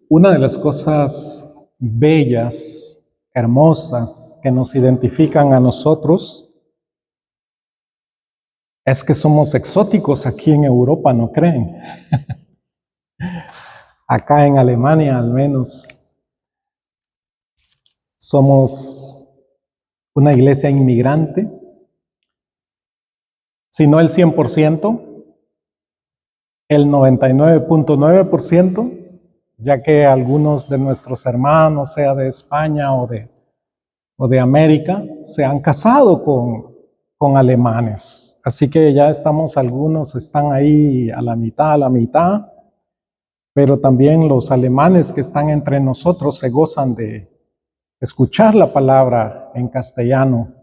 Una de las cosas bellas, hermosas, que nos identifican a nosotros es que somos exóticos aquí en Europa, ¿no creen? Acá en Alemania al menos somos una iglesia inmigrante, si no el 100%, el 99.9%, ya que algunos de nuestros hermanos, sea de España o de América, se han casado con alemanes. Así que ya estamos, algunos están ahí a la mitad, pero también los alemanes que están entre nosotros se gozan de escuchar la palabra en castellano.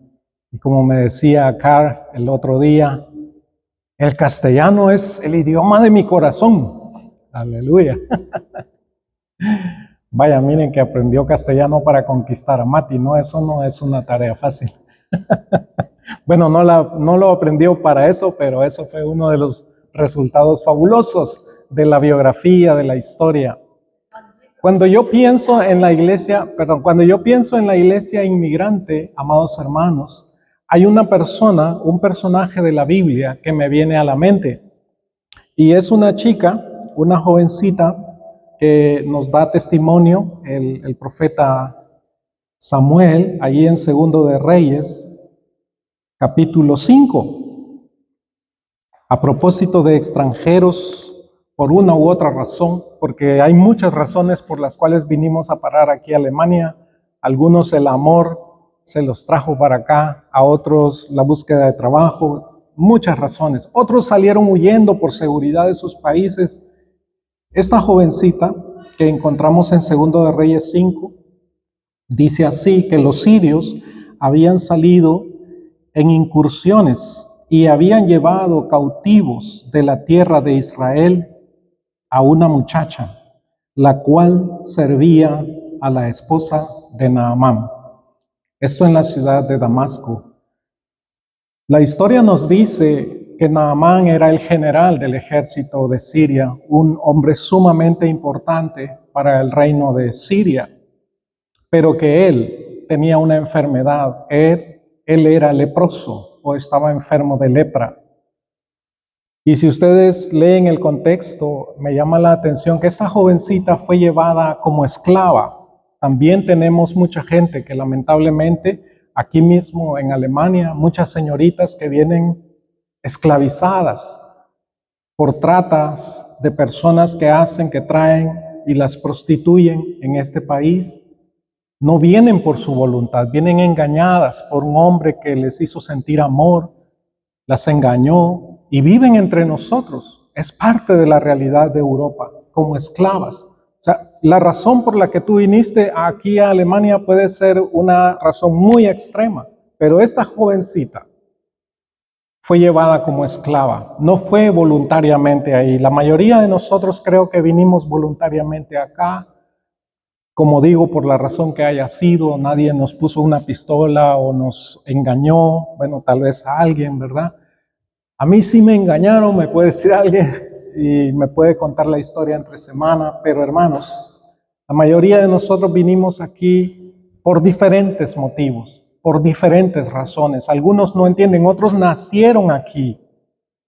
Y como me decía Carl el otro día, el castellano es el idioma de mi corazón. Aleluya. Vaya, miren que aprendió castellano para conquistar a Mati, ¿no? Eso no es una tarea fácil. Bueno, no lo aprendió para eso, pero eso fue uno de los resultados fabulosos de la biografía, de la historia. Cuando yo pienso en la iglesia, cuando yo pienso en la iglesia inmigrante, amados hermanos, hay una persona, un personaje de la Biblia que me viene a la mente. Y es una chica, una jovencita que nos da testimonio, el profeta Samuel, allí en Segundo de Reyes, capítulo 5. A propósito de extranjeros, por una u otra razón, porque hay muchas razones por las cuales vinimos a parar aquí a Alemania. Algunos el amor se los trajo para acá, a otros la búsqueda de trabajo, muchas razones. Otros salieron huyendo por seguridad de sus países. Esta jovencita que encontramos en Segundo de Reyes 5, dice así que los sirios habían salido en incursiones y habían llevado cautivos de la tierra de Israel a una muchacha, la cual servía a la esposa de Naamán. Esto en la ciudad de Damasco. La historia nos dice que Naamán era el general del ejército de Siria, un hombre sumamente importante para el reino de Siria, pero que él tenía una enfermedad. Él era leproso o estaba enfermo de lepra. Y si ustedes leen el contexto, me llama la atención que esta jovencita fue llevada como esclava. También tenemos mucha gente que lamentablemente aquí mismo en Alemania, muchas señoritas que vienen esclavizadas por tratas de personas que hacen, que traen y las prostituyen en este país. No vienen por su voluntad, vienen engañadas por un hombre que les hizo sentir amor, las engañó y viven entre nosotros. Es parte de la realidad de Europa, como esclavas. O sea, la razón por la que tú viniste aquí a Alemania puede ser una razón muy extrema, pero esta jovencita fue llevada como esclava, no fue voluntariamente ahí. La mayoría de nosotros creo que vinimos voluntariamente acá. Como digo, por la razón que haya sido, nadie nos puso una pistola o nos engañó, bueno, tal vez a alguien, ¿verdad? A mí sí me engañaron, me puede decir alguien y me puede contar la historia entre semana, pero hermanos, la mayoría de nosotros vinimos aquí por diferentes motivos, por diferentes razones. Algunos no entienden, otros nacieron aquí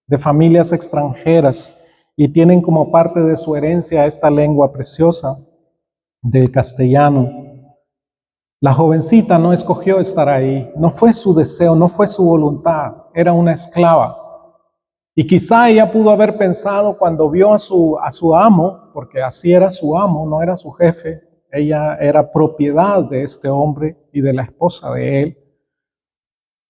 de familias extranjeras y tienen como parte de su herencia esta lengua preciosa del castellano. La jovencita no escogió estar ahí, no fue su deseo, no fue su voluntad, era una esclava. Y quizá ella pudo haber pensado cuando vio a su amo, porque así era su amo, no era su jefe, ella era propiedad de este hombre y de la esposa de él.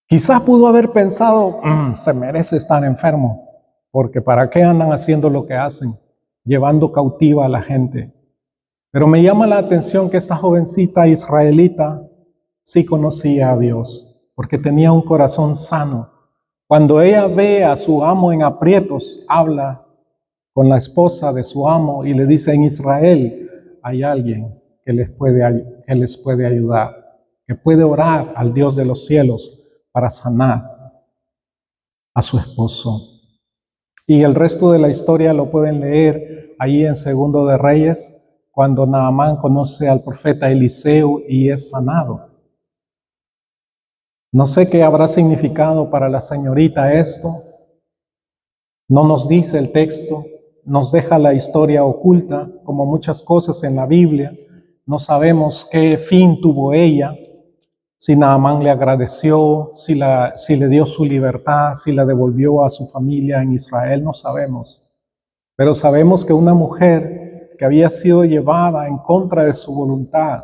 Quizá pudo haber pensado, se merece estar enfermo, porque ¿para qué andan haciendo lo que hacen? Llevando cautiva a la gente. Pero me llama la atención que esta jovencita israelita sí conocía a Dios, porque tenía un corazón sano. Cuando ella ve a su amo en aprietos, habla con la esposa de su amo y le dice, en Israel hay alguien que les puede ayudar, que puede orar al Dios de los cielos para sanar a su esposo. Y el resto de la historia lo pueden leer ahí en Segundo de Reyes, cuando Naamán conoce al profeta Eliseo y es sanado. No sé qué habrá significado para la señorita esto. No nos dice el texto, nos deja la historia oculta, como muchas cosas en la Biblia. No sabemos qué fin tuvo ella, si Naamán le agradeció, si le dio su libertad, si la devolvió a su familia en Israel, no sabemos. Pero sabemos que una mujer que había sido llevada en contra de su voluntad,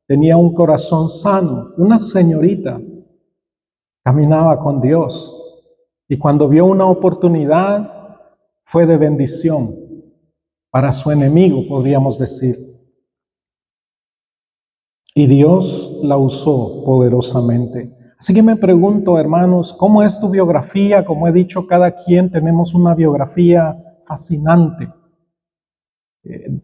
tenía un corazón sano, una señorita, caminaba con Dios. Y cuando vio una oportunidad, fue de bendición para su enemigo, podríamos decir. Y Dios la usó poderosamente. Así que me pregunto, hermanos, ¿cómo es tu biografía? Como he dicho, cada quien tenemos una biografía fascinante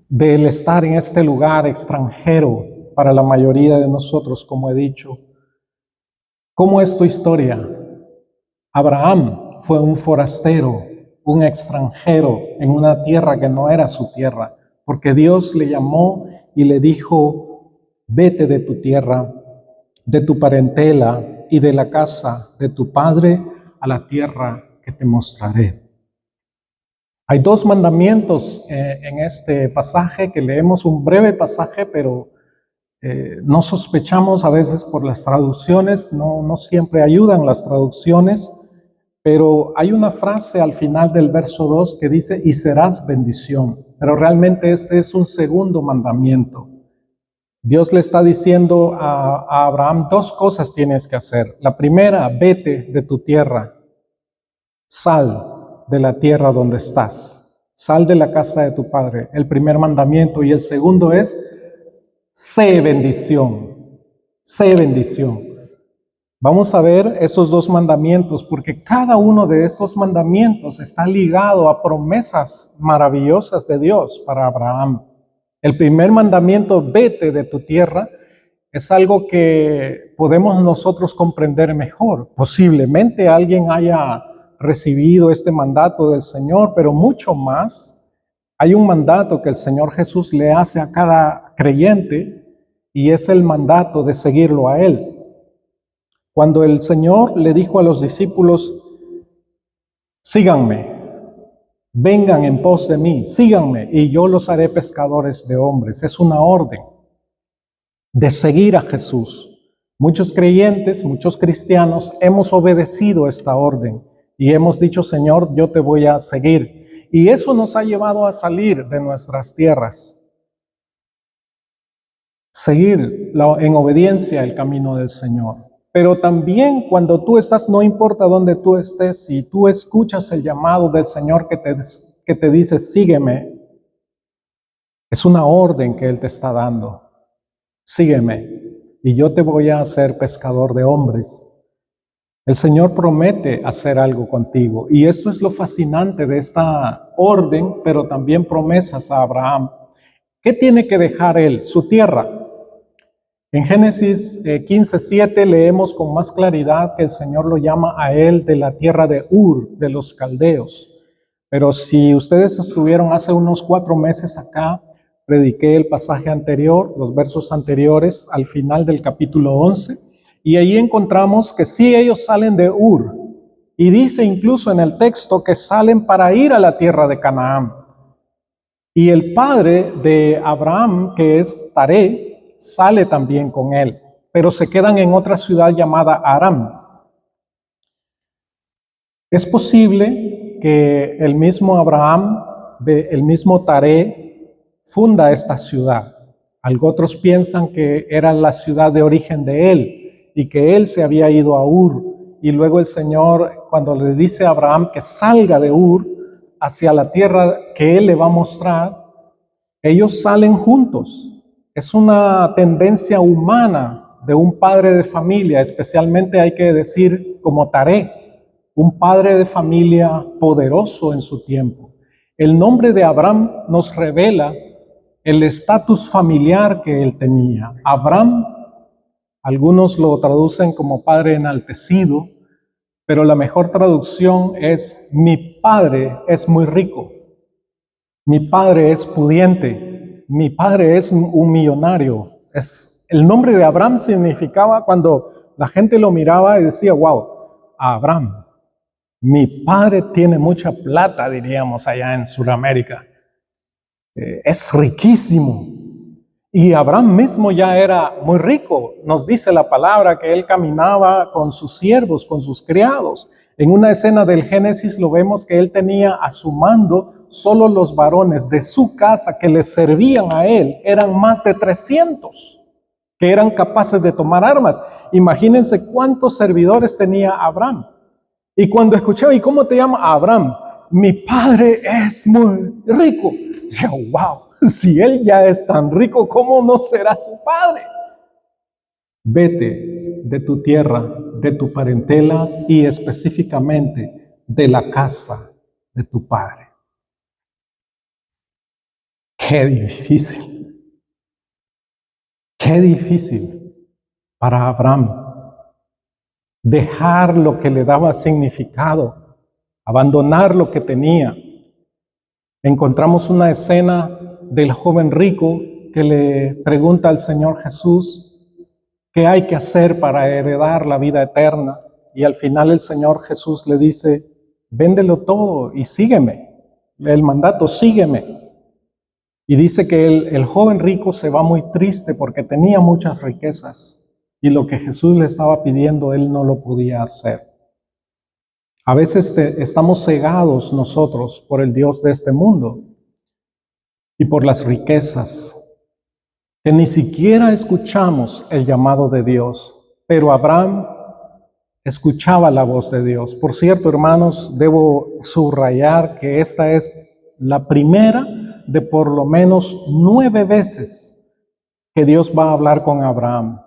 del estar en este lugar extranjero para la mayoría de nosotros, como he dicho. ¿Cómo es tu historia? Abraham fue un forastero, un extranjero en una tierra que no era su tierra, porque Dios le llamó y le dijo: vete de tu tierra, de tu parentela y de la casa de tu padre a la tierra que te mostraré. Hay dos mandamientos en este pasaje que leemos, un breve pasaje, pero no sospechamos a veces por las traducciones, no siempre ayudan las traducciones, pero hay una frase al final del verso 2 que dice: y serás bendición. Pero realmente este es un segundo mandamiento. Dios le está diciendo a Abraham, dos cosas tienes que hacer. La primera, vete de tu tierra, sal de la tierra donde estás, sal de la casa de tu padre, el primer mandamiento. Y el segundo es, sé bendición, sé bendición. Vamos a ver esos dos mandamientos, porque cada uno de esos mandamientos está ligado a promesas maravillosas de Dios para Abraham. El primer mandamiento, vete de tu tierra, es algo que podemos nosotros comprender mejor. Posiblemente alguien haya recibido este mandato del Señor, pero mucho más. Hay un mandato que el Señor Jesús le hace a cada creyente y es el mandato de seguirlo a Él. Cuando el Señor le dijo a los discípulos: síganme, vengan en pos de mí, síganme y yo los haré pescadores de hombres. Es una orden de seguir a Jesús. Muchos creyentes, muchos cristianos hemos obedecido esta orden y hemos dicho: Señor, yo te voy a seguir. Y eso nos ha llevado a salir de nuestras tierras, seguir en obediencia el camino del Señor. Pero también cuando tú estás, no importa dónde tú estés, si tú escuchas el llamado del Señor que te dice: sígueme, es una orden que Él te está dando. Sígueme y yo te voy a hacer pescador de hombres. El Señor promete hacer algo contigo y esto es lo fascinante de esta orden, pero también promesas a Abraham. ¿Qué tiene que dejar él? Su tierra. En Génesis 15:7 leemos con más claridad que el Señor lo llama a él de la tierra de Ur, de los caldeos. Pero si ustedes estuvieron hace unos 4 meses acá, prediqué el pasaje anterior, los versos anteriores, al final del capítulo 11, y ahí encontramos que sí, ellos salen de Ur, y dice incluso en el texto que salen para ir a la tierra de Canaán. Y el padre de Abraham, que es Taré, sale también con él, pero se quedan en otra ciudad llamada Aram. Es posible que el mismo Abraham, el mismo Taré, funda esta ciudad. Otros piensan que era la ciudad de origen de él y que él se había ido a Ur. Y luego el Señor, cuando le dice a Abraham que salga de Ur hacia la tierra que él le va a mostrar, ellos salen juntos. Es una tendencia humana de un padre de familia, especialmente hay que decir como Taré, un padre de familia poderoso en su tiempo. El nombre de Abraham nos revela el estatus familiar que él tenía. Abraham, algunos lo traducen como padre enaltecido, pero la mejor traducción es: mi padre es muy rico, mi padre es pudiente, mi padre es un millonario. El nombre de Abraham significaba, cuando la gente lo miraba y decía, wow, Abraham, mi padre tiene mucha plata, diríamos allá en Sudamérica. Es riquísimo. Y Abraham mismo ya era muy rico. Nos dice la palabra que él caminaba con sus siervos, con sus criados. En una escena del Génesis lo vemos que él tenía a su mando solo los varones de su casa que le servían a él. Eran más de 300 que eran capaces de tomar armas. Imagínense cuántos servidores tenía Abraham. Y cuando escuché, ¿y cómo te llamas? Abraham. Mi padre es muy rico. Decía, wow, si él ya es tan rico, ¿cómo no será su padre? Vete de tu tierra, de tu parentela y específicamente de la casa de tu padre. Qué difícil para Abraham dejar lo que le daba significado, abandonar lo que tenía. Encontramos una escena del joven rico que le pregunta al Señor Jesús qué hay que hacer para heredar la vida eterna. Y al final el Señor Jesús le dice, véndelo todo y sígueme. El mandato, sígueme. Y dice que el joven rico se va muy triste porque tenía muchas riquezas y lo que Jesús le estaba pidiendo él no lo podía hacer. A veces estamos cegados nosotros por el Dios de este mundo y por las riquezas, que ni siquiera escuchamos el llamado de Dios. Pero Abraham escuchaba la voz de Dios. Por cierto, hermanos, debo subrayar que esta es la primera de por lo menos 9 veces que Dios va a hablar con Abraham.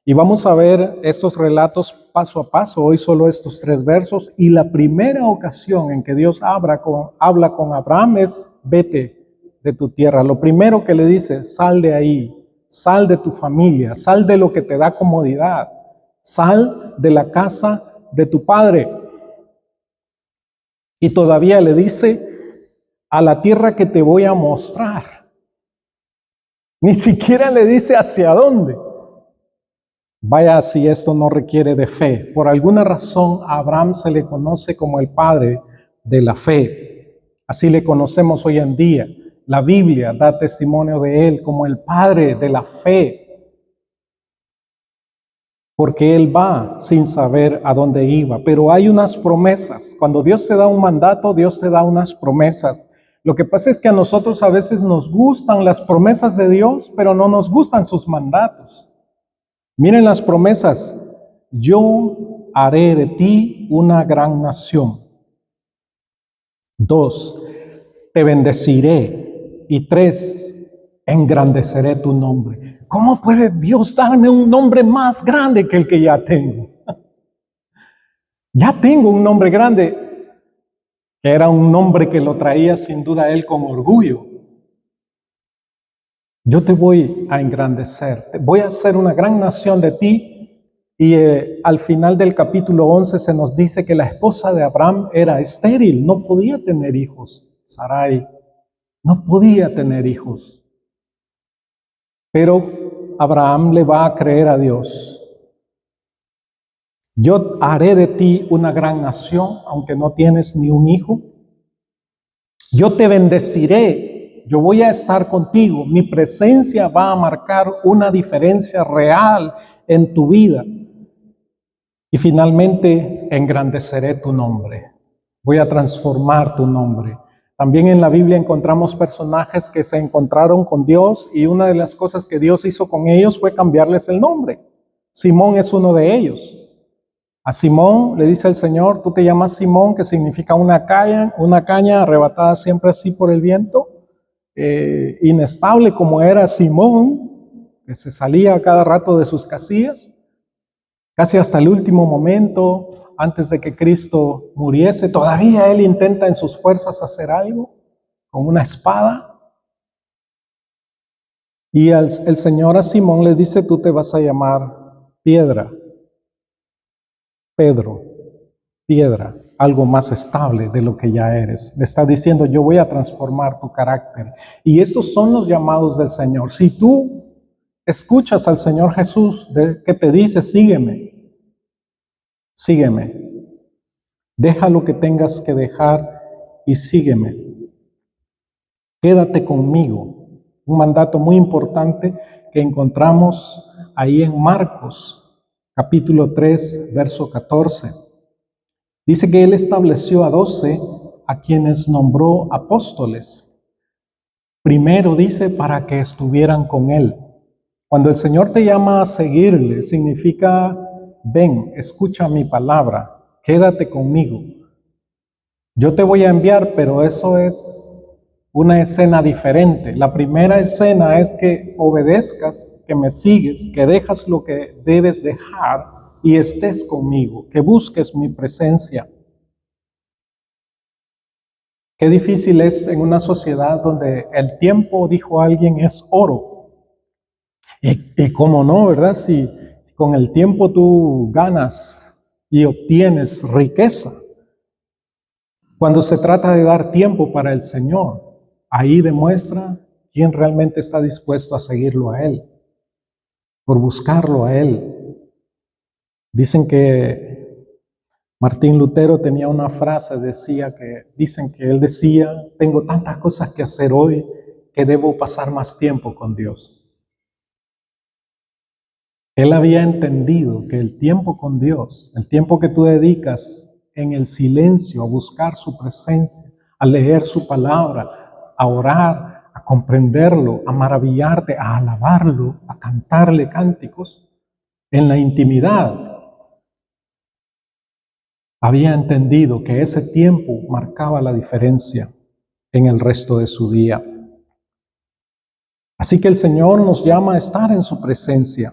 Y vamos a ver estos relatos paso a paso, hoy solo estos 3 versos, y la primera ocasión en que Dios habla con Abraham es, vete de tu tierra. Lo primero que le dice, sal de ahí, sal de tu familia, sal de lo que te da comodidad, sal de la casa de tu padre. Y todavía le dice, a la tierra que te voy a mostrar. Ni siquiera le dice hacia dónde. Vaya si esto no requiere de fe. Por alguna razón a Abraham se le conoce como el padre de la fe. Así le conocemos hoy en día. La Biblia da testimonio de él como el padre de la fe. Porque él va sin saber a dónde iba. Pero hay unas promesas. Cuando Dios te da un mandato, Dios te da unas promesas. Lo que pasa es que a nosotros a veces nos gustan las promesas de Dios, pero no nos gustan sus mandatos. Miren las promesas. Yo haré de ti una gran nación. 2, te bendeciré. Y 3, engrandeceré tu nombre. ¿Cómo puede Dios darme un nombre más grande que el que ya tengo? Ya tengo un nombre grande, que era un nombre que lo traía sin duda él con orgullo. Yo te voy a engrandecer, voy a hacer una gran nación de ti. Y al final del capítulo 11 se nos dice que la esposa de Abraham era estéril, no podía tener hijos. Sarai no podía tener hijos. Pero Abraham le va a creer a Dios. Yo haré de ti una gran nación, aunque no tienes ni un hijo. Yo te bendeciré, yo voy a estar contigo. Mi presencia va a marcar una diferencia real en tu vida. Y finalmente, engrandeceré tu nombre. Voy a transformar tu nombre. También en la Biblia encontramos personajes que se encontraron con Dios y una de las cosas que Dios hizo con ellos fue cambiarles el nombre. Simón es uno de ellos. A Simón le dice el Señor, tú te llamas Simón, que significa una caña arrebatada siempre así por el viento, inestable como era Simón, que se salía a cada rato de sus casillas. Casi hasta el último momento, antes de que Cristo muriese, todavía él intenta en sus fuerzas hacer algo con una espada. Y el Señor a Simón le dice, tú te vas a llamar piedra, Pedro. piedra, algo más estable de lo que ya eres. Le está diciendo, yo voy a transformar tu carácter. Y estos son los llamados del Señor. Si tú escuchas al Señor Jesús que te dice, sígueme, sígueme, deja lo que tengas que dejar y sígueme. Quédate conmigo. Un mandato muy importante que encontramos ahí en Marcos, capítulo 3, verso 14. Dice que Él estableció a 12 a quienes nombró apóstoles. Primero dice para que estuvieran con Él. Cuando el Señor te llama a seguirle, significa, ven, escucha mi palabra, quédate conmigo. Yo te voy a enviar, pero eso es una escena diferente. La primera escena es que obedezcas, que me sigues, que dejas lo que debes dejar y estés conmigo, que busques mi presencia. Qué difícil es en una sociedad donde el tiempo, dijo alguien, es oro. Y cómo no, ¿verdad? Si con el tiempo tú ganas y obtienes riqueza. Cuando se trata de dar tiempo para el Señor, ahí demuestra quién realmente está dispuesto a seguirlo a Él, por buscarlo a Él. Dicen que Martín Lutero tenía una frase, dicen que él decía, tengo tantas cosas que hacer hoy que debo pasar más tiempo con Dios. Él había entendido que el tiempo con Dios, el tiempo que tú dedicas en el silencio a buscar su presencia, a leer su palabra, a orar, a comprenderlo, a maravillarte, a alabarlo, a cantarle cánticos, en la intimidad, había entendido que ese tiempo marcaba la diferencia en el resto de su día. Así que el Señor nos llama a estar en su presencia.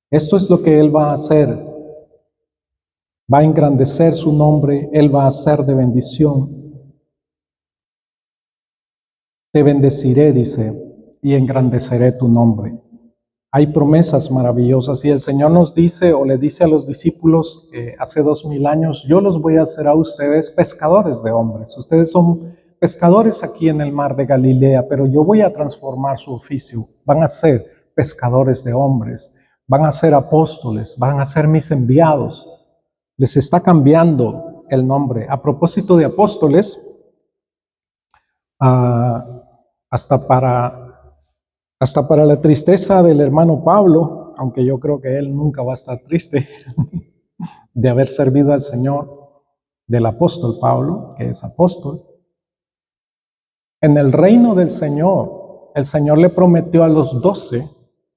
Esto es lo que Él va a hacer. Va a engrandecer su nombre, Él va a ser de bendición. Te bendeciré, dice, y engrandeceré tu nombre. Hay promesas maravillosas y el Señor nos dice o le dice a los discípulos hace 2000 años, yo los voy a hacer a ustedes pescadores de hombres. Ustedes son pescadores aquí en el mar de Galilea, pero yo voy a transformar su oficio. Van a ser pescadores de hombres, van a ser apóstoles, van a ser mis enviados. Les está cambiando el nombre. A propósito de apóstoles, hasta para la tristeza del hermano Pablo, aunque yo creo que él nunca va a estar triste de haber servido al Señor, del apóstol Pablo, que es apóstol. En el reino del Señor, el Señor le prometió a los 12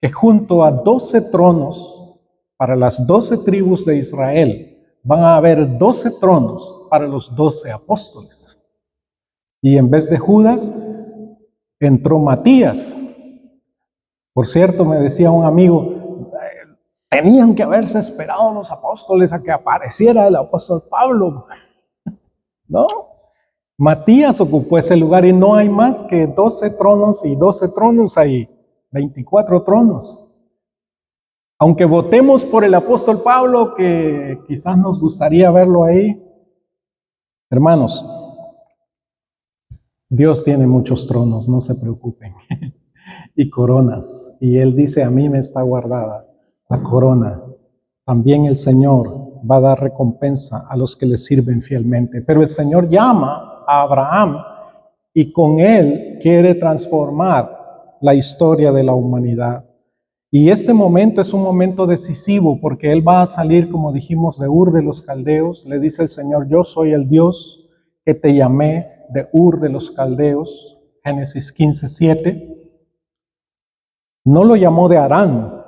que junto a 12 tronos para las 12 tribus de Israel, van a haber 12 tronos para los 12 apóstoles. Y en vez de Judas, entró Matías. Por cierto, me decía un amigo, tenían que haberse esperado los apóstoles a que apareciera el apóstol Pablo. ¿No? Matías ocupó ese lugar y no hay más que 12 tronos y 12 tronos ahí, 24 tronos. Aunque votemos por el apóstol Pablo, que quizás nos gustaría verlo ahí, hermanos, Dios tiene muchos tronos, no se preocupen, y coronas. Y Él dice, a mí me está guardada la corona. También el Señor va a dar recompensa a los que le sirven fielmente. Pero el Señor llama a Abraham y con él quiere transformar la historia de la humanidad. Y este momento es un momento decisivo porque él va a salir, como dijimos, de Ur de los Caldeos. Le dice el Señor, yo soy el Dios que te llamé de Ur de los Caldeos. Génesis 15:7. No lo llamó de Harán.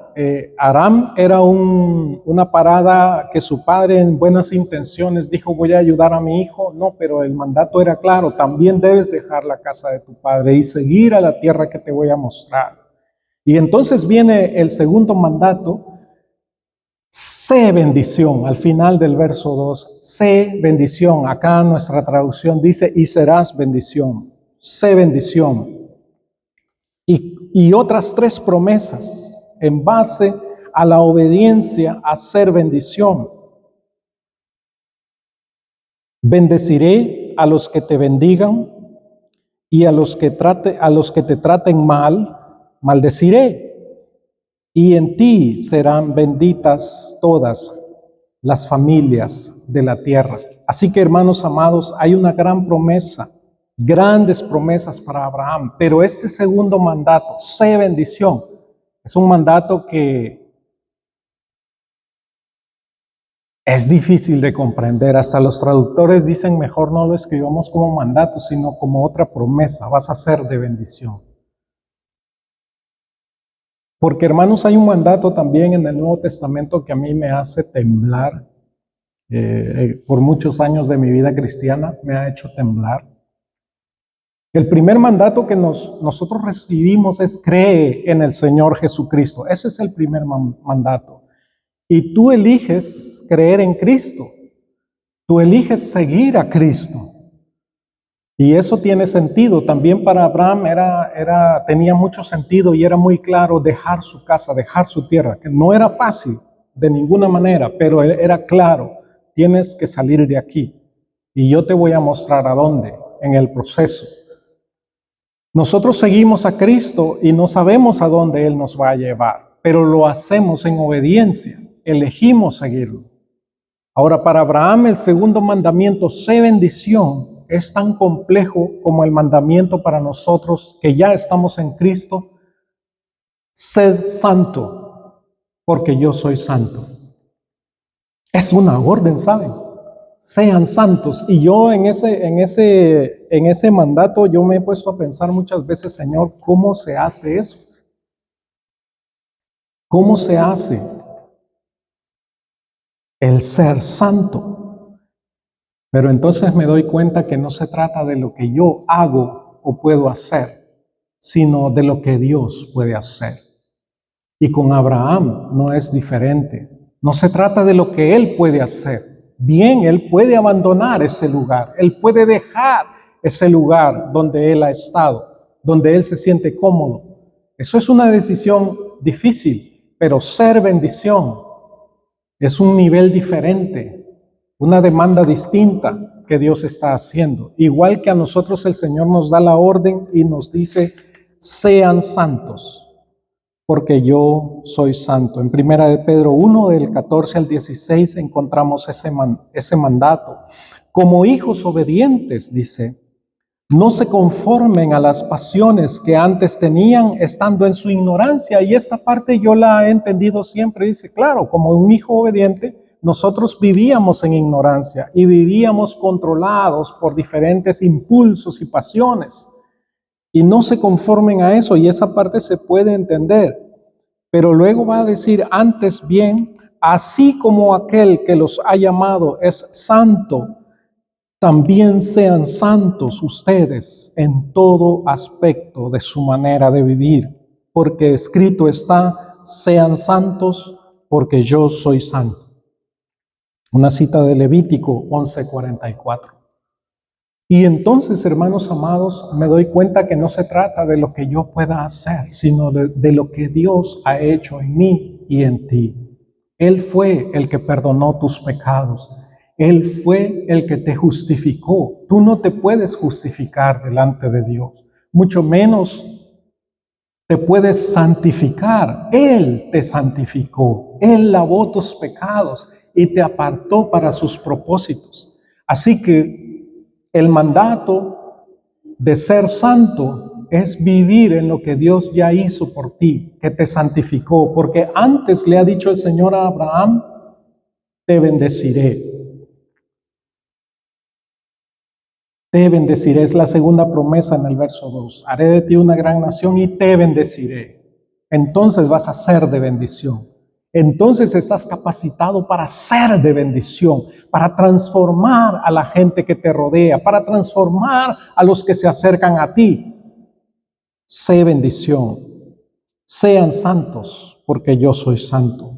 Aram era una parada que su padre en buenas intenciones dijo, voy a ayudar a mi hijo. No, pero el mandato era claro, también debes dejar la casa de tu padre y seguir a la tierra que te voy a mostrar. Y entonces viene el segundo mandato, sé bendición, al final del verso 2, sé bendición. Acá nuestra traducción dice, y serás bendición, sé bendición. Y otras 3 promesas en base a la obediencia a ser bendición. Bendeciré a los que te bendigan y a los que te traten mal, maldeciré. Y en ti serán benditas todas las familias de la tierra. Así que, hermanos amados, hay una gran promesa, grandes promesas para Abraham, pero este segundo mandato, sé bendición, es un mandato que es difícil de comprender. Hasta los traductores dicen mejor no lo escribamos como mandato, sino como otra promesa, vas a ser de bendición. Porque, hermanos, hay un mandato también en el Nuevo Testamento que a mí me hace temblar. Por muchos años de mi vida cristiana me ha hecho temblar. El primer mandato que nosotros recibimos es cree en el Señor Jesucristo. Ese es el primer mandato. Y tú eliges creer en Cristo. Tú eliges seguir a Cristo. Y eso tiene sentido. También para Abraham tenía mucho sentido y era muy claro dejar su casa, dejar su tierra, que no era fácil de ninguna manera, pero era claro, tienes que salir de aquí. Y yo te voy a mostrar a dónde, en el proceso. Nosotros seguimos a Cristo y no sabemos a dónde Él nos va a llevar, pero lo hacemos en obediencia, elegimos seguirlo. Ahora, para Abraham el segundo mandamiento, sé bendición, es tan complejo como el mandamiento para nosotros que ya estamos en Cristo, sed santo, porque yo soy santo. Es una orden, ¿saben? Sean santos. Y yo en ese mandato yo me he puesto a pensar muchas veces, Señor, ¿cómo se hace eso? ¿Cómo se hace el ser santo? Pero entonces me doy cuenta que no se trata de lo que yo hago o puedo hacer, sino de lo que Dios puede hacer. Y con Abraham no es diferente. No se trata de lo que él puede hacer. Bien, él puede abandonar ese lugar. Él puede dejar ese lugar donde él ha estado, donde él se siente cómodo. Eso es una decisión difícil, pero ser bendición es un nivel diferente, una demanda distinta que Dios está haciendo. Igual que a nosotros el Señor nos da la orden y nos dice, sean santos, porque yo soy santo. En 1 de Pedro 1, del 14 al 16, encontramos ese mandato. Como hijos obedientes, dice, no se conformen a las pasiones que antes tenían estando en su ignorancia. Y esta parte yo la he entendido siempre. Dice, claro, como un hijo obediente, nosotros vivíamos en ignorancia y vivíamos controlados por diferentes impulsos y pasiones. Y no se conformen a eso, y esa parte se puede entender. Pero luego va a decir, antes bien, así como aquel que los ha llamado es santo, también sean santos ustedes en todo aspecto de su manera de vivir, porque escrito está, sean santos porque yo soy santo. Una cita de Levítico 11:44. Y entonces, hermanos amados, me doy cuenta que no se trata de lo que yo pueda hacer, sino de lo que Dios ha hecho en mí y en ti. Él fue el que perdonó tus pecados. Él fue el que te justificó. Tú no te puedes justificar delante de Dios, mucho menos te puedes santificar. Él te santificó. Él lavó tus pecados y te apartó para sus propósitos. Así que el mandato de ser santo es vivir en lo que Dios ya hizo por ti, que te santificó, porque antes le ha dicho el Señor a Abraham, te bendeciré. Te bendeciré, es la segunda promesa en el verso 2. Haré de ti una gran nación y te bendeciré. Entonces vas a ser de bendición. Entonces estás capacitado para ser de bendición, para transformar a la gente que te rodea, para transformar a los que se acercan a ti. Sé bendición. Sean santos, porque yo soy santo.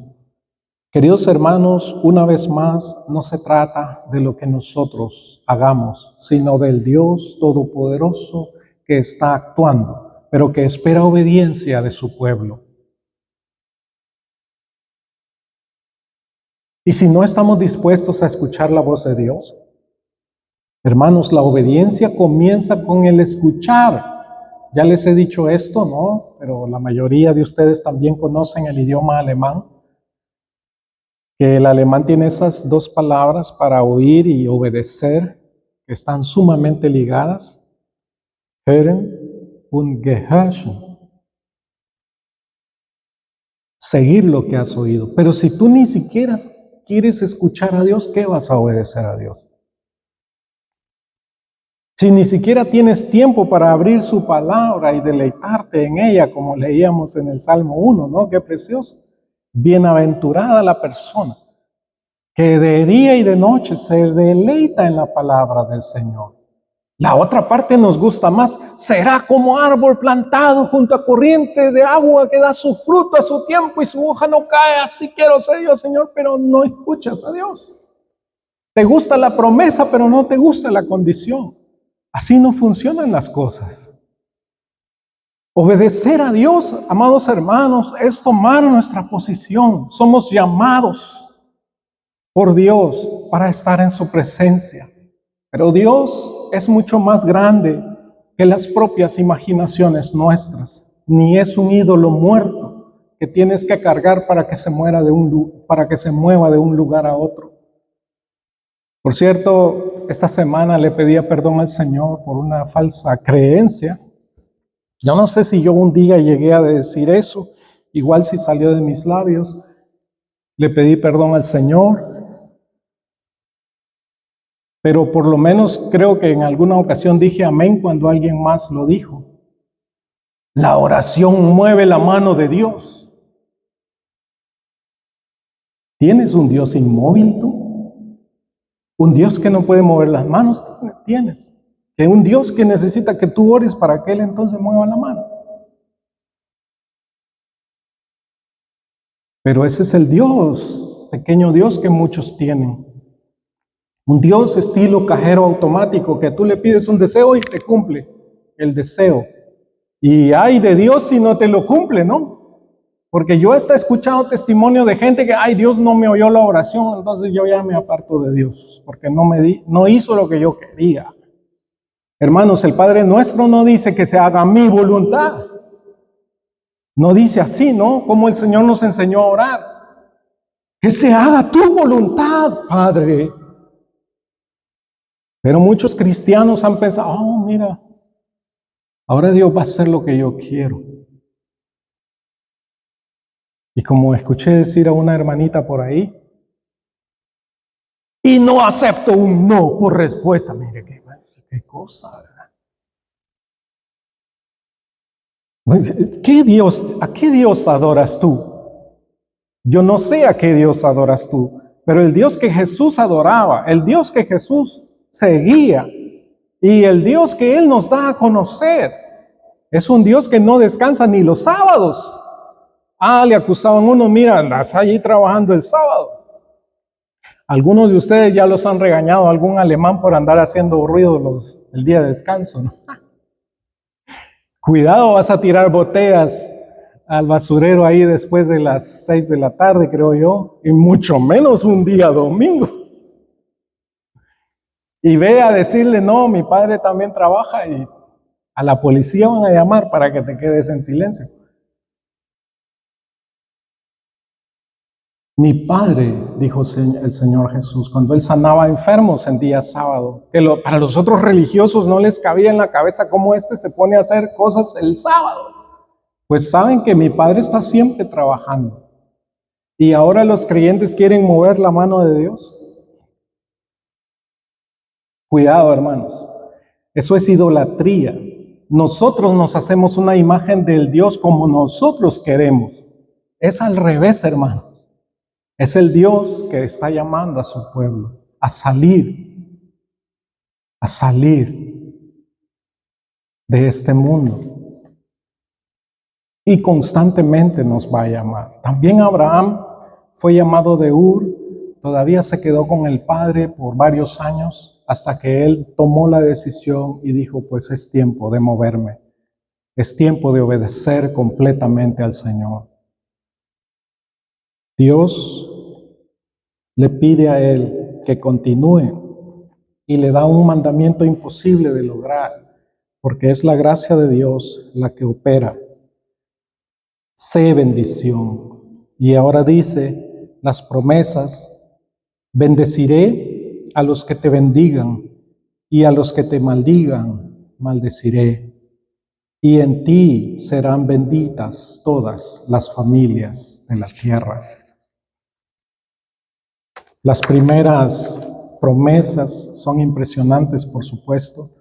Queridos hermanos, una vez más, no se trata de lo que nosotros hagamos, sino del Dios Todopoderoso que está actuando, pero que espera obediencia de su pueblo. Y si no estamos dispuestos a escuchar la voz de Dios, Hermanos, la obediencia comienza con el escuchar. Ya les he dicho esto, ¿no? Pero la mayoría de ustedes también conocen el idioma alemán, que el alemán tiene esas dos palabras para oír y obedecer, que están sumamente ligadas. Hören und gehorchen. Seguir lo que has oído. Pero si tú ni siquiera quieres escuchar a Dios, ¿qué vas a obedecer a Dios? Si ni siquiera tienes tiempo para abrir su palabra y deleitarte en ella, como leíamos en el Salmo 1, ¿no? Qué precioso. Bienaventurada la persona que de día y de noche se deleita en la palabra del Señor. La otra parte nos gusta más. Será como árbol plantado junto a corriente de agua que da su fruto a su tiempo y su hoja no cae. Así quiero ser yo, Señor, pero no escuchas a Dios. Te gusta la promesa, pero no te gusta la condición. Así no funcionan las cosas. Obedecer a Dios, amados hermanos, es tomar nuestra posición. Somos llamados por Dios para estar en su presencia. Pero Dios es mucho más grande que las propias imaginaciones nuestras. Ni es un ídolo muerto que tienes que cargar para que se mueva de un lugar a otro. Por cierto, esta semana le pedía perdón al Señor por una falsa creencia. Yo no sé si yo un día llegué a decir eso, igual si salió de mis labios. Le pedí perdón al Señor, pero por lo menos creo que en alguna ocasión dije amén cuando alguien más lo dijo. La oración mueve la mano de Dios. ¿Tienes un Dios inmóvil tú? ¿Un Dios que no puede mover las manos? Tienes. ¿Que un Dios que necesita que tú ores para que Él entonces mueva la mano? Pero ese es el Dios, pequeño Dios que muchos tienen. Un Dios estilo cajero automático, que tú le pides un deseo y te cumple el deseo. Y ay de Dios si no te lo cumple, ¿no? Porque yo he escuchado testimonio de gente que, ay, Dios no me oyó la oración, entonces yo ya me aparto de Dios, porque no hizo lo que yo quería. Hermanos, el Padre Nuestro no dice que se haga mi voluntad. No dice así, ¿no? Como el Señor nos enseñó a orar. Que se haga tu voluntad, Padre. Pero muchos cristianos han pensado, oh, mira, ahora Dios va a hacer lo que yo quiero. Y como escuché decir a una hermanita por ahí, y no acepto un no por respuesta. Mire, qué cosa, ¿verdad? ¿A qué Dios adoras tú? Yo no sé a qué Dios adoras tú, pero el Dios que Jesús adoraba, el Dios que Jesús seguía y el Dios que Él nos da a conocer, es un Dios que no descansa ni los sábados. Le acusaban uno, mira, andas allí trabajando el sábado. Algunos de ustedes ya los han regañado, algún alemán por andar haciendo ruido el día de descanso, ¿no? Cuidado, vas a tirar botellas al basurero ahí después de las 6 de la tarde, creo yo, y mucho menos un día domingo. Y ve a decirle, no, mi padre también trabaja, y a la policía van a llamar para que te quedes en silencio. Mi padre, dijo el Señor Jesús, cuando Él sanaba enfermos en día sábado, que para los otros religiosos no les cabía en la cabeza cómo se pone a hacer cosas el sábado. Pues saben que mi Padre está siempre trabajando. Y ahora los creyentes quieren mover la mano de Dios. Cuidado, hermanos. Eso es idolatría. Nosotros nos hacemos una imagen del Dios como nosotros queremos. Es al revés, hermanos. Es el Dios que está llamando a su pueblo a salir de este mundo. Y constantemente nos va a llamar. También Abraham fue llamado de Ur, todavía se quedó con el padre por varios años hasta que él tomó la decisión y dijo, pues es tiempo de moverme, es tiempo de obedecer completamente al Señor. Dios le pide a él que continúe y le da un mandamiento imposible de lograr, porque es la gracia de Dios la que opera. Sé bendición. Y ahora dice las promesas: bendeciré a los que te bendigan y a los que te maldigan, maldeciré. Y en ti serán benditas todas las familias de la tierra. Las primeras promesas son impresionantes, por supuesto.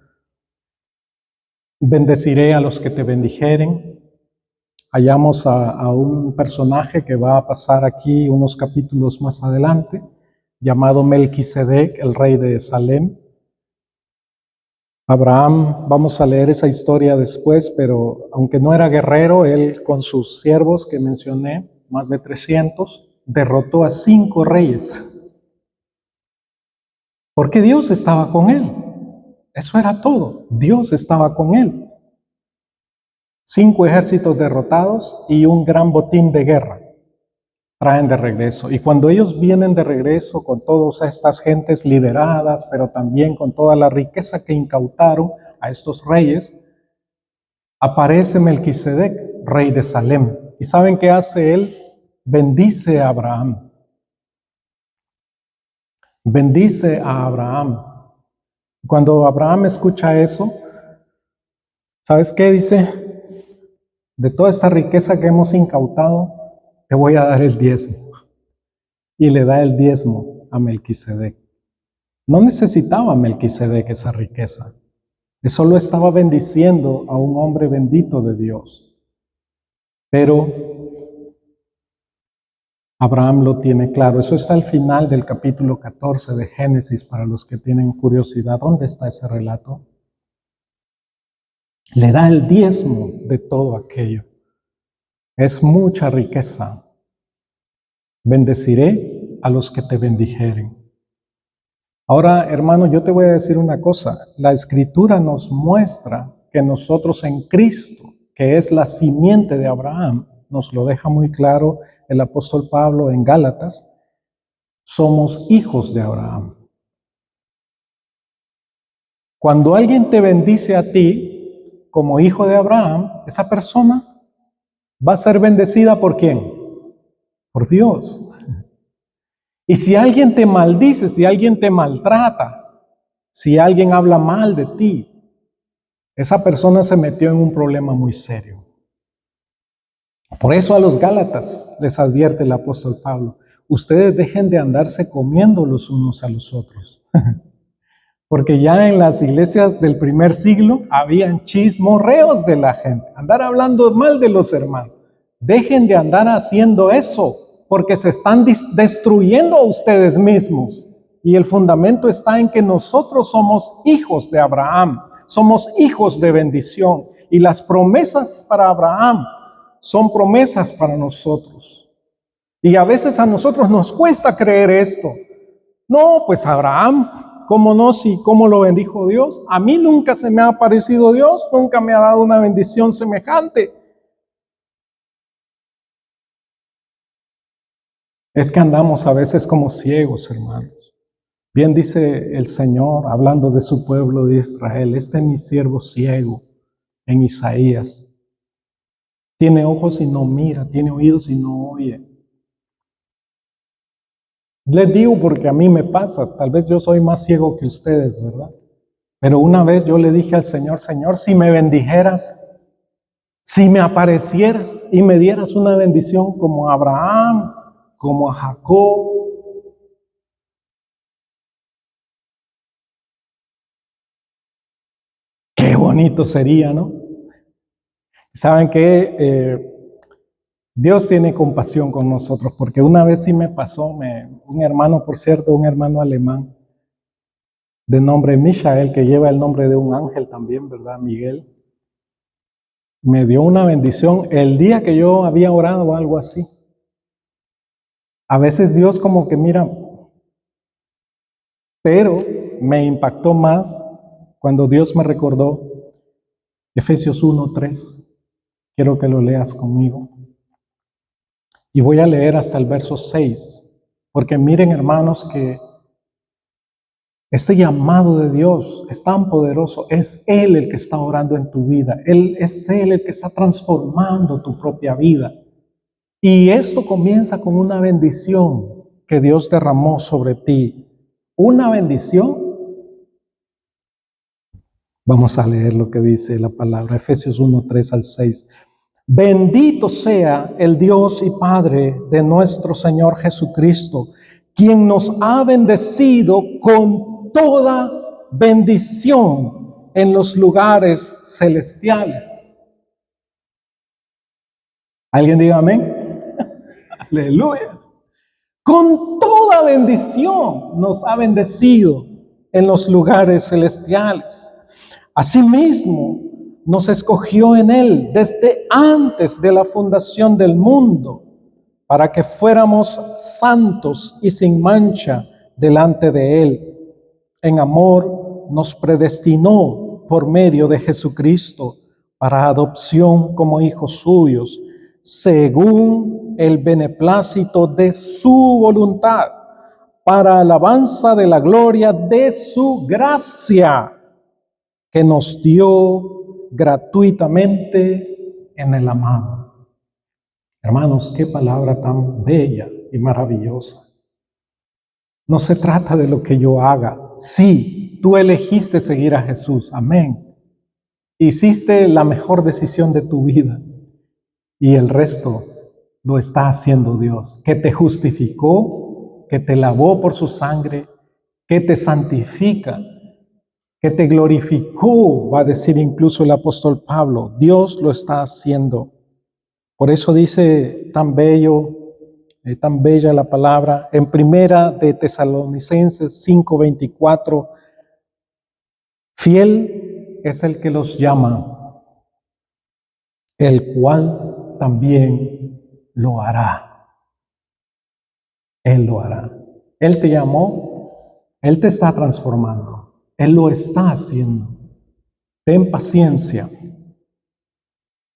Bendeciré a los que te bendijeren. Hallamos a un personaje que va a pasar aquí unos capítulos más adelante, llamado Melquisedec, el rey de Salem. Abraham, vamos a leer esa historia después, pero aunque no era guerrero, él con sus siervos que mencioné, más de 300, derrotó a 5 reyes. Porque Dios estaba con él. Eso era todo. Dios estaba con él. 5 ejércitos derrotados y un gran botín de guerra traen de regreso. Y cuando ellos vienen de regreso con todas estas gentes liberadas, pero también con toda la riqueza que incautaron a estos reyes, aparece Melquisedec, rey de Salem. ¿Y saben qué hace él? Bendice a Abraham. Bendice a Abraham. Cuando Abraham escucha eso, ¿sabes qué dice? De toda esta riqueza que hemos incautado, te voy a dar el diezmo. Y le da el diezmo a Melquisedec. No necesitaba Melquisedec esa riqueza. Eso lo estaba bendiciendo a un hombre bendito de Dios. Pero Abraham lo tiene claro. Eso está al final del capítulo 14 de Génesis, para los que tienen curiosidad. ¿Dónde está ese relato? Le da el diezmo de todo aquello. Es mucha riqueza. Bendeciré a los que te bendijeren. Ahora, hermano, yo te voy a decir una cosa. La Escritura nos muestra que nosotros en Cristo, que es la simiente de Abraham, nos lo deja muy claro el apóstol Pablo en Gálatas, somos hijos de Abraham. Cuando alguien te bendice a ti como hijo de Abraham, esa persona va a ser bendecida ¿por quién? Por Dios. Y si alguien te maldice, si alguien te maltrata, si alguien habla mal de ti, esa persona se metió en un problema muy serio. Por eso a los Gálatas les advierte el apóstol Pablo: ustedes dejen de andarse comiendo los unos a los otros. Porque ya en las iglesias del primer siglo habían chismorreos de la gente, andar hablando mal de los hermanos. Dejen de andar haciendo eso, porque se están destruyendo a ustedes mismos. Y el fundamento está en que nosotros somos hijos de Abraham, somos hijos de bendición. Y las promesas para Abraham son promesas para nosotros. Y a veces a nosotros nos cuesta creer esto. No, pues Abraham, ¿cómo no? Si cómo lo bendijo Dios. A mí nunca se me ha aparecido Dios, nunca me ha dado una bendición semejante. Es que andamos a veces como ciegos, hermanos. Bien dice el Señor, hablando de su pueblo de Israel: este es mi siervo ciego, en Isaías. Tiene ojos y no mira, tiene oídos y no oye. Les digo porque a mí me pasa, tal vez yo soy más ciego que ustedes, ¿verdad? Pero una vez yo le dije al Señor: Señor, si me bendijeras, si me aparecieras y me dieras una bendición como a Abraham, como a Jacob. Qué bonito sería, ¿no? ¿Saben qué? Dios tiene compasión con nosotros, porque una vez sí me pasó, un hermano, por cierto, un hermano alemán, de nombre Michael, que lleva el nombre de un ángel también, ¿verdad? Miguel. Me dio una bendición el día que yo había orado o algo así. A veces Dios como que mira, pero me impactó más cuando Dios me recordó Efesios 1:3. Quiero que lo leas conmigo. Y voy a leer hasta el verso 6, porque miren, hermanos, que Este llamado de Dios es tan poderoso. Es Él el que está obrando en tu vida. Es Él el que está transformando tu propia vida. Y esto comienza con una bendición que Dios derramó sobre ti. Una bendición. Vamos a leer lo que dice la palabra. Efesios 1:3-6. Bendito sea el Dios y Padre de nuestro Señor Jesucristo, quien nos ha bendecido con toda bendición en los lugares celestiales. ¿Alguien diga amén? Aleluya. Con toda bendición nos ha bendecido en los lugares celestiales. Asimismo, nos escogió en Él desde antes de la fundación del mundo, para que fuéramos santos y sin mancha delante de Él. En amor nos predestinó por medio de Jesucristo para adopción como hijos suyos, según el beneplácito de su voluntad, para alabanza de la gloria de su gracia, que nos dio gratuitamente en el amado. Hermanos, qué palabra tan bella y maravillosa. No se trata de lo que yo haga. Sí, tú elegiste seguir a Jesús. Amén. Hiciste la mejor decisión de tu vida. Y el resto lo está haciendo Dios, que te justificó, que te lavó por su sangre, que te santifica, que te glorificó, va a decir incluso el apóstol Pablo. Dios lo está haciendo. Por eso dice tan bella la palabra en Primera de Tesalonicenses 5:24, fiel es el que los llama, el cual también lo hará. Él lo hará. Él te llamó, Él te está transformando, Él lo está haciendo. Ten paciencia.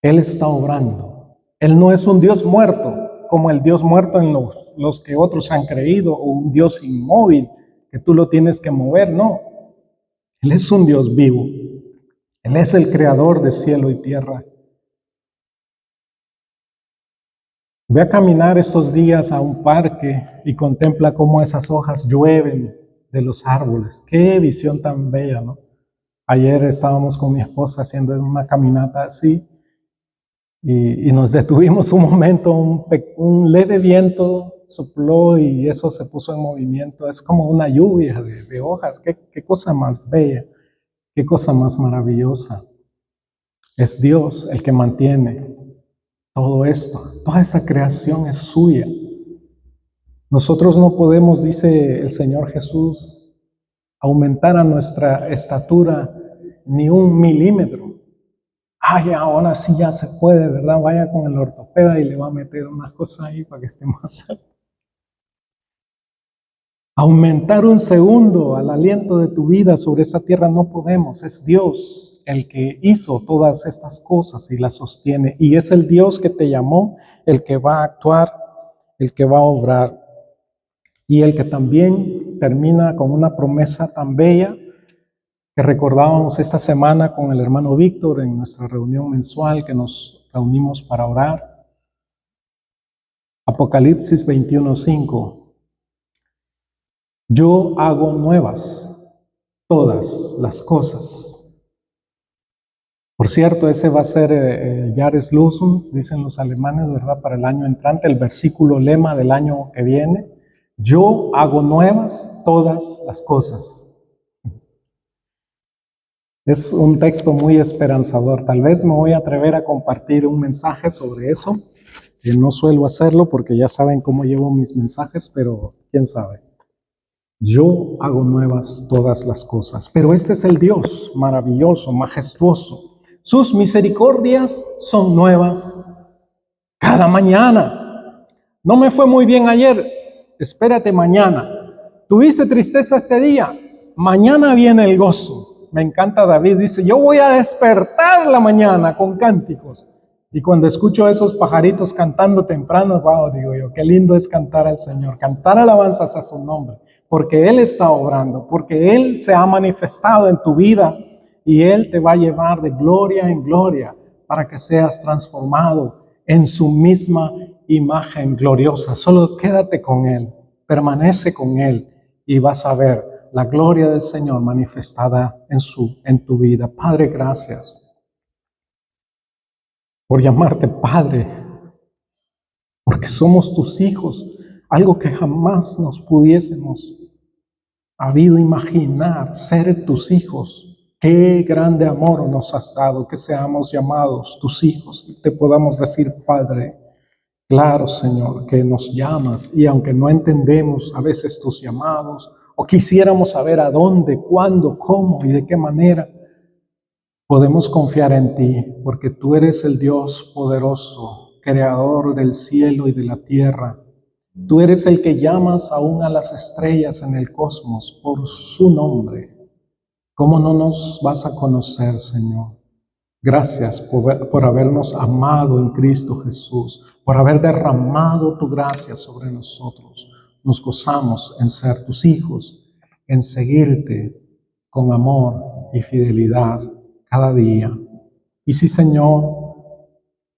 Él está obrando. Él no es un Dios muerto, como el Dios muerto en los que otros han creído, o un Dios inmóvil, que tú lo tienes que mover, no. Él es un Dios vivo. Él es el creador de cielo y tierra. Ve a caminar estos días a un parque y contempla cómo esas hojas llueven de los árboles. Qué visión tan bella, ¿no? Ayer estábamos con mi esposa haciendo una caminata así y nos detuvimos un momento, un leve viento sopló y eso se puso en movimiento. Es como una lluvia de hojas. Qué cosa más bella, qué cosa más maravillosa. Es Dios el que mantiene todo esto. Toda esa creación es suya. Nosotros no podemos, dice el Señor Jesús, aumentar a nuestra estatura ni 1 milímetro. Ay, ahora sí ya se puede, ¿verdad? Vaya con el ortopeda y le va a meter unas cosas ahí para que esté más alto. Aumentar 1 segundo al aliento de tu vida sobre esta tierra no podemos. Es Dios el que hizo todas estas cosas y las sostiene. Y es el Dios que te llamó, el que va a actuar, el que va a obrar. Y el que también termina con una promesa tan bella que recordábamos esta semana con el hermano Víctor en nuestra reunión mensual que nos reunimos para orar. Apocalipsis 21:5. Yo hago nuevas todas las cosas. Por cierto, ese va a ser Jahreslosung, dicen los alemanes, ¿verdad? Para el año entrante, el versículo lema del año que viene. Yo hago nuevas todas las cosas. Es un texto muy esperanzador. Tal vez me voy a atrever a compartir un mensaje sobre eso. No suelo hacerlo porque ya saben cómo llevo mis mensajes, pero quién sabe. Yo hago nuevas todas las cosas. Pero este es el Dios maravilloso, majestuoso. Sus misericordias son nuevas cada mañana. No me fue muy bien ayer. Espérate mañana. ¿Tuviste tristeza este día? Mañana viene el gozo. Me encanta David, dice, yo voy a despertar la mañana con cánticos. Y cuando escucho a esos pajaritos cantando temprano, wow, digo yo, qué lindo es cantar al Señor, cantar alabanzas a su nombre. porque Él está obrando, porque Él se ha manifestado en tu vida y Él te va a llevar de gloria en gloria para que seas transformado en su misma imagen gloriosa. Solo quédate con Él, permanece con Él y vas a ver la gloria del Señor manifestada en tu vida. Padre, gracias por llamarte Padre, porque somos tus hijos, algo que jamás nos pudiésemos habido imaginar, ser tus hijos. Qué grande amor nos has dado, que seamos llamados tus hijos y te podamos decir, Padre. Claro, Señor, que nos llamas y aunque no entendemos a veces tus llamados o quisiéramos saber a dónde, cuándo, cómo y de qué manera, podemos confiar en ti porque tú eres el Dios poderoso, creador del cielo y de la tierra. Tú eres el que llamas aún a las estrellas en el cosmos por su nombre. ¿Cómo no nos vas a conocer, Señor? Gracias por habernos amado en Cristo Jesús, por haber derramado tu gracia sobre nosotros. Nos gozamos en ser tus hijos, en seguirte con amor y fidelidad cada día. Y si, Señor,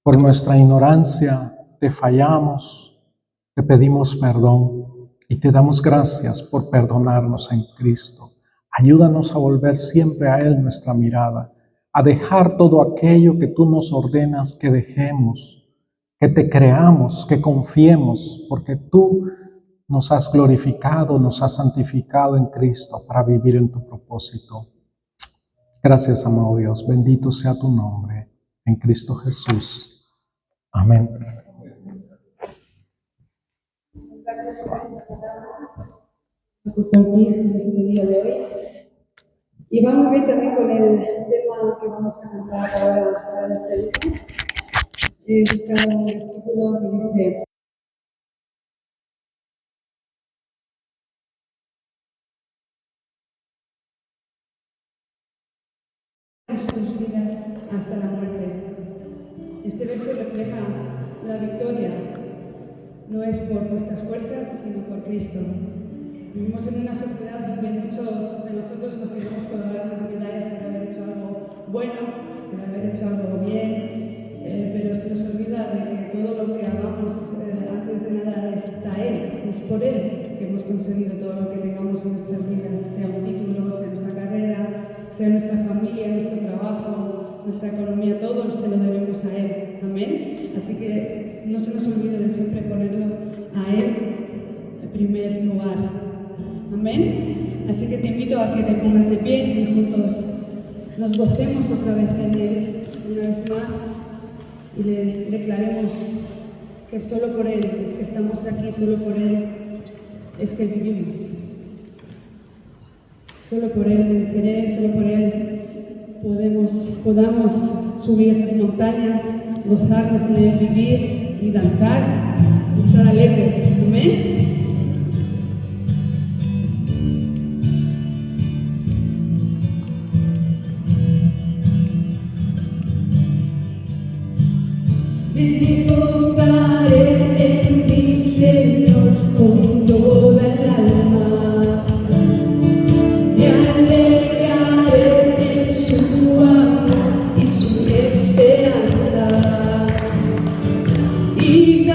por nuestra ignorancia te fallamos, te pedimos perdón y te damos gracias por perdonarnos en Cristo. Ayúdanos a volver siempre a Él nuestra mirada, a dejar todo aquello que tú nos ordenas que dejemos, que te creamos, que confiemos, porque tú nos has glorificado, nos has santificado en Cristo para vivir en tu propósito. Gracias, amado Dios. Bendito sea tu nombre en Cristo Jesús. Amén. Compartir en este día de hoy. Y vamos a ver también con el tema que vamos a cantar ahora para este día. Buscar un versículo que dice: en sus vidas hasta la muerte. Este verso refleja la victoria. No es por nuestras fuerzas, sino por Cristo. Vivimos en una sociedad donde muchos de nosotros nos queremos colgar unas medallas por haber hecho algo bueno, por haber hecho algo bien, pero se nos olvida de que todo lo que hagamos antes de nada está Él, es por Él que hemos conseguido todo lo que tengamos en nuestras vidas, sea un título, sea nuestra carrera, sea nuestra familia, nuestro trabajo, nuestra economía, todo se lo debemos a Él. Amén. Así que no se nos olvide de siempre ponerlo a Él en primer lugar. Amén. Así que te invito a que te pongas de pie y juntos nos gocemos otra vez en Él, una vez más, y le declaremos que solo por Él es que estamos aquí, solo por Él es que vivimos. Solo por Él venceré, solo por Él podamos subir esas montañas, gozarnos en Él, vivir y danzar y estar alegres. Amén. Me gozaré en mi Señor con toda el alma. Me alegraré en su amor y su esperanza. Y